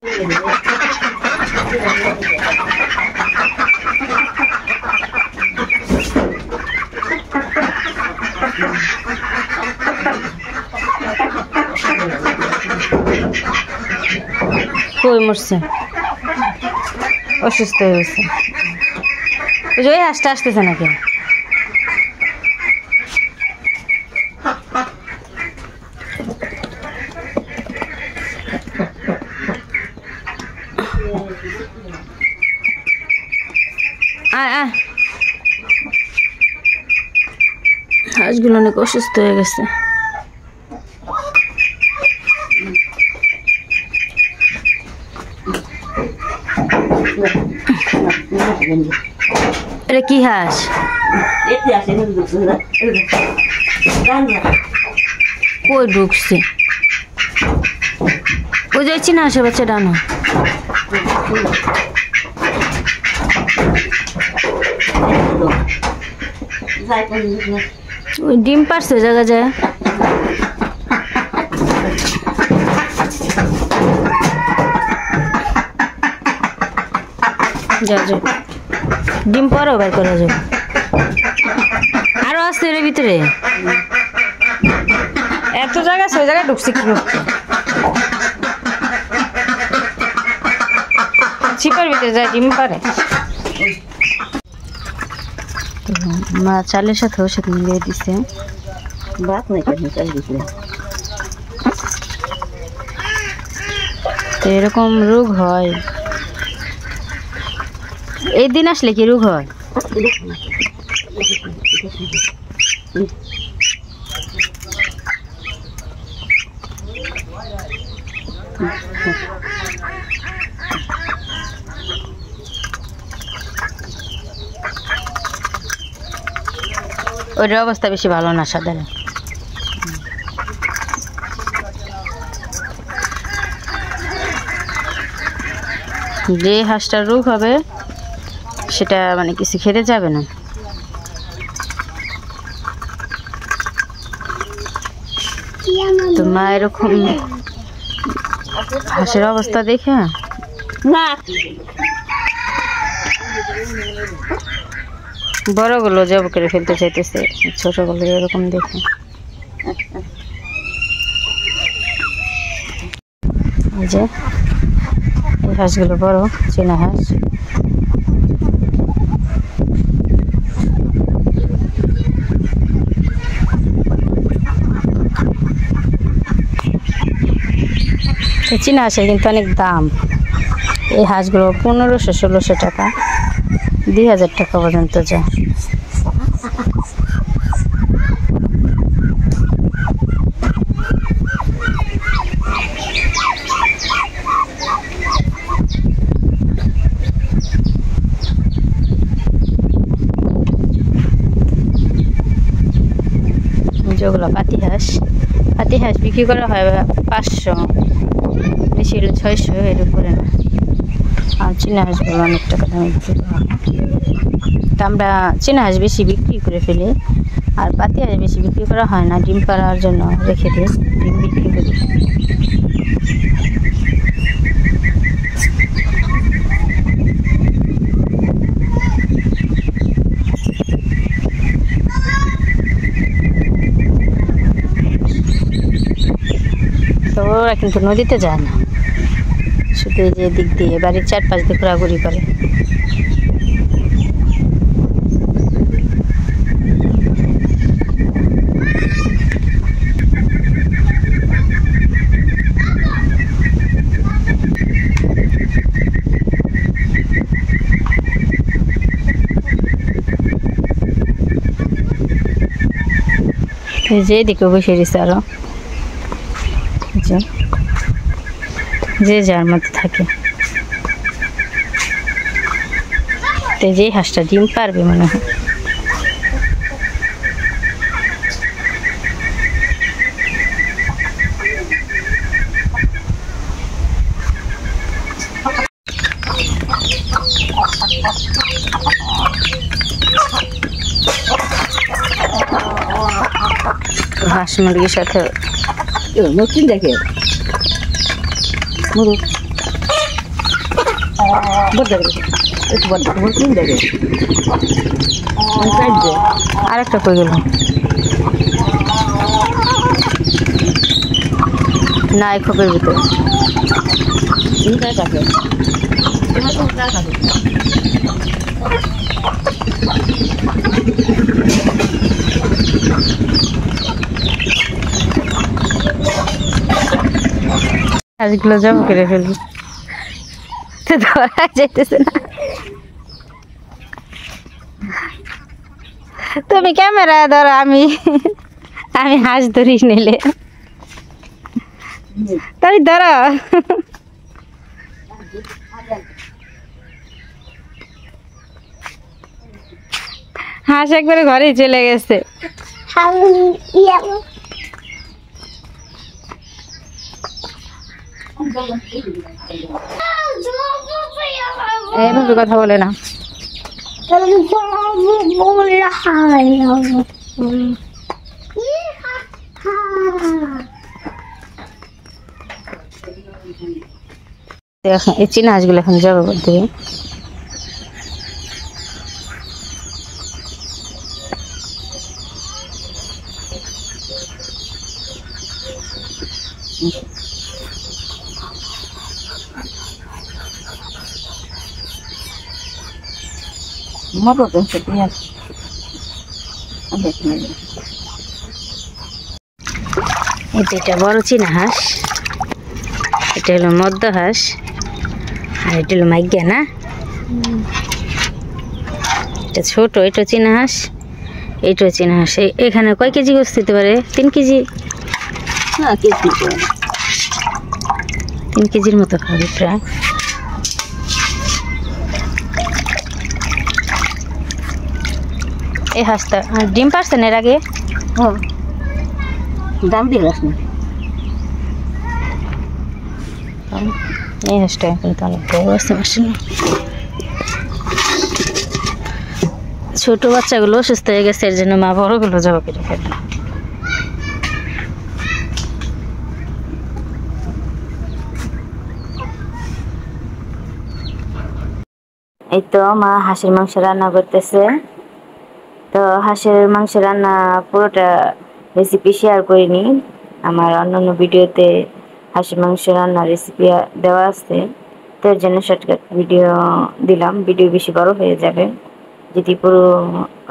কই মরছে, অসুস্থ হয়ে গেছে। ওই হাঁসটা আসতেছে নাকি? হাঁসগুলো অনেক অসুস্থ হয়ে গেছে। এটা কি হাঁস? কই ঢুকছে? ওই যাচ্ছি না হাঁসের বাচ্চা ডানো। ওই ডিম পারছে জায়গা যায়। যা যা ডিম পরেও বের করা যাবে। আরো আসছে এর ভিতরে এত জায়গা, সেই জায়গায় ঢুকছে কি ছিপার ভিতরে যায় ডিম পারে। মা চালের সাথে ওষুধ মিলিয়ে দিছে। তো এরকম রোগ হয়, এই দিন আসলে কি রোগ হয়? ওইটার অবস্থা বেশি ভালো না সাধারণ। যে হাঁসটার রোগ হবে সেটা মানে কিছু খেতে যাবে না। তো মা এরকম হাঁসের অবস্থা দেখে না বড়গুলো জব করে ফেলতে চাইতেছে, ছোটগুলো এরকম দেখে। এই যে এই হাঁসগুলো বড় চীনা হাঁস। চীনা হাঁসের কিন্তু অনেক দাম। এই হাঁসগুলো 1500-1600 টাকা, 2000 টাকা পর্যন্ত যায়। যেগুলো পাতি হাঁস বিক্রি করা হয় 500, বেশি হলে 600, এর উপরে না। আর চীনা হাঁসগুলো অনেক টাকা দামে বিক্রি করা হয়। তো আমরা চীনা হাঁস বেশি বিক্রি করে ফেলি, আর পাতি হাঁস বেশি বিক্রি করা হয় না, ডিম পাড়ার জন্য রেখে দিই, ডিম বিক্রি করি। তো ওরা কিন্তু নদীতে যায় না, শুধু এই যে দিক দিয়ে বাড়ির চারপাশ দিয়ে ঘোরাঘুরি করে। এই যে এদিকে বসে দিচ্ছে আরো, যে যার মধ্যে থাকে। তো যে হাঁসটা ডিম পারবে মনে হয়। হাঁস মুরগির সাথে নতুন দেখে আরেকটা কই গেল না এই খোপের ভিতরে আজগুলো জব করে ফেলবি তো ধরা যাইতেছে না তুমি ক্যামেরা ধরো আমি হাঁস ধরিস নিলে তাই ধরো হাঁস একবারে ঘরেই চলে গেছে এইভাবে কথা বলে না এই চীনা হাঁসগুলো এখন যাবে বলতে এটা বড় চীনা হাঁস এটা হলো মধ্য হাঁস আর এটা হলো মাইগ্যা না এটা ছোট এটা চীনা হাঁস এইটাও চীনা হাঁস এখানে কয় কেজি গোস্ত দিতে পারে 3 কেজি না কেজি 3 কেজির মতো খাবে প্রায় এই হাঁসটা ডিম পারছেন এর আগে দাম দিয়ে গাছ না এই হাঁসটা কিন্তু অনেক বড় আছে মাসে ছোট বাচ্চাগুলো অসুস্থ হয়ে গেছে এর জন্য মা বড়গুলো যাবো কেটে ফেলবে এই তো মা হাঁসের মাংস রান্না করতেছে তো হাঁসের মাংস রান্না পুরোটা রেসিপি শেয়ার করিনি আমার অন্যান্য ভিডিওতে হাঁসের মাংস রান্নার রেসিপি দেওয়া আছে তো এর জন্য শর্টকাট ভিডিও দিলাম ভিডিও বেশি বড় হয়ে যাবে যদি পুরো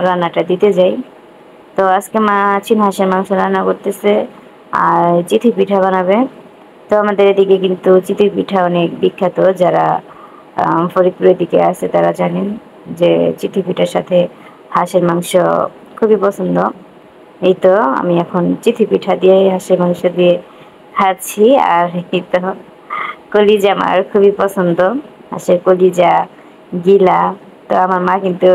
রান্নাটা দিতে যাই তো আজকে মা চীনা হাঁসের মাংস রান্না করতেছে আর চিথি পিঠা বানাবে তো আমাদের এদিকে কিন্তু চিথি পিঠা অনেক বিখ্যাত যারা ফরিদপুরের দিকে আছে তারা জানেন যে চিথি পিঠার সাথে হাঁসের মাংস খুবই পছন্দ এই তো আমি এখন চিথি পিঠা দিয়ে হাঁসের মাংস দিয়ে খাচ্ছি আর এই তো কলিজা আমার খুবই পছন্দ হাঁসের কলিজা গিলা তো আমার মা কিন্তু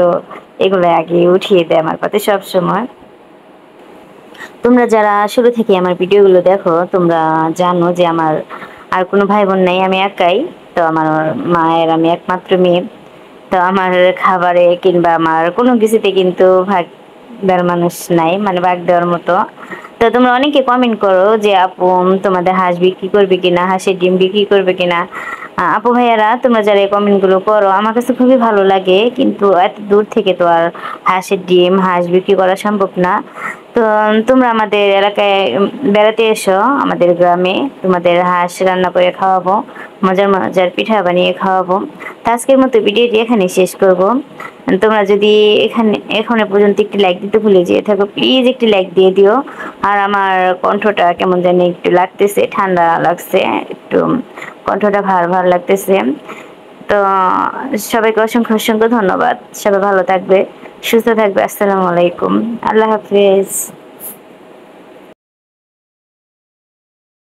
এগুলো আগে উঠিয়ে দেয় আমার পাতে সব সময় তোমরা যারা শুরু থেকে আমার ভিডিওগুলো দেখো তোমরা জানো যে আমার আর কোনো ভাই বোন নেই আমি একাই তো আমার মায়ের আমি একমাত্র মেয়ে তো আমার খাবারে কিংবা আমার কোনো কিছুতে কিন্তু ভাগ দেওয়ার মানুষ নাই মানে ভাগ দেওয়ার মতো তো তোমরা অনেকে কমেন্ট করো যে আপু তোমাদের হাঁস বিক্রি করবে কিনা হাঁসের ডিম বিক্রি করবে কিনা আপু ভাইয়ারা তোমরা যারা এই কমেন্টগুলো করো আমার কাছে খুবই ভালো লাগে কিন্তু এত দূর থেকে তো আর হাঁসের ডিম হাঁস বিক্রি করা সম্ভব না তো তোমরা আমাদের এলাকায় বেড়াতে এসো আমাদের গ্রামে তোমাদের হাঁস রান্না করে খাওয়াবো মজার মজার পিঠা বানিয়ে খাওয়াবো তো আজকের মতো ভিডিওটি এখানে শেষ করব তোমরা যদি এখনো পর্যন্ত একটি লাইক দিতে ভুলে যেয়ে থাকো প্লিজ একটি লাইক দিয়ে দিও আর আমার কণ্ঠটা কেমন জানি একটু লাগতেছে ঠান্ডা লাগছে একটু কণ্ঠটা ভার লাগতেছে তো সবাইকে অসংখ্য অসংখ্য ধন্যবাদ সবাই ভালো থাকবে সুস্থ থাকবে আসসালামু আলাইকুম আল্লাহ হাফেজ